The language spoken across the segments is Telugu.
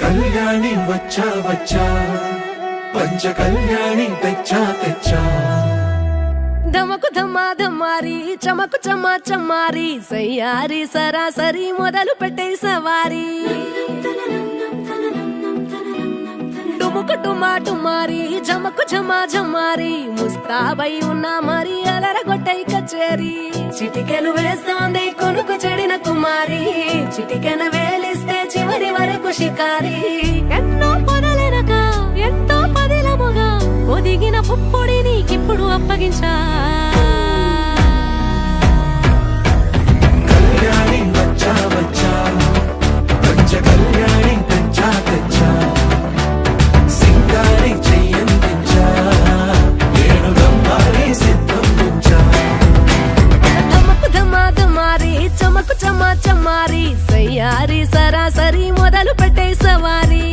కళ్యాణి వచ్చా వచ్చా పంచ కళ్యాణి తెచ్చా తెచ్చా ధమకు ధమ్మా ధమ్మారి చమకు చమ్మా చమ్మారి సయ్యారి సరాసరి మొదలు పెట్టే సవారి డుముకు డుమా డుమారి జమకు జమా జమ్మారి ముస్తాబై ఉన్నా మరి అలరగొట్టై కచేరి చిటికెలు వేస్తోంది కొనుకు చెడిన కుమారి చిటికెన వేలిస్తే చివరి వరకు షికారి ఎన్నో పొదలెనక ఎంతో పదిలముగా ఒదిగిన పుప్పొడి నీకిప్పుడు అప్పగించా కళ్యాణి వచ్చా వచ్చా పంచ కళ్యాణి తెచ్చా తెచ్చా సింగారి చెయ్యందించా ఏడుగమ్మారి సిద్ధందించా ధమకు ధమ్మా ధమ్మారి చమకు చమ్మా చమ్మారి సయ్యారి సరాసరి మొదలు పెట్టే సవారి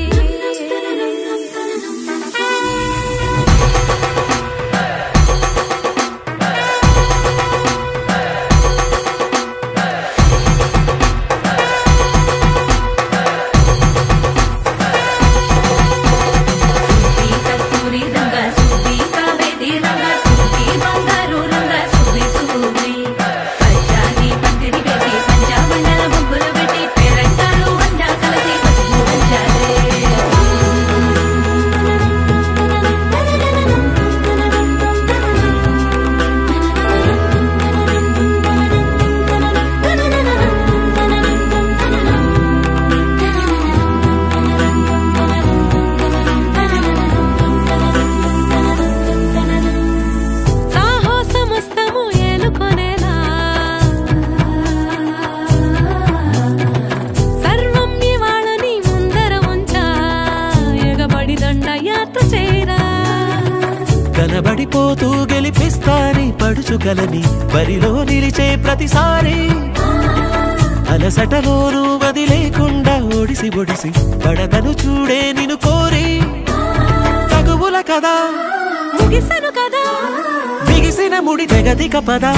కనబడిపోతూ గెలిపిస్తాని పడుచుగలని బరిలో నిలిచే ప్రతిసారి అలసటలోనూ వదిలేకుండా ఒడిసి ఒడిసి పడదను చూడే నిన్ను కోరి తగువుల కదా ముగిసను కదా బిగిసిన ముడి తెగదిక పదా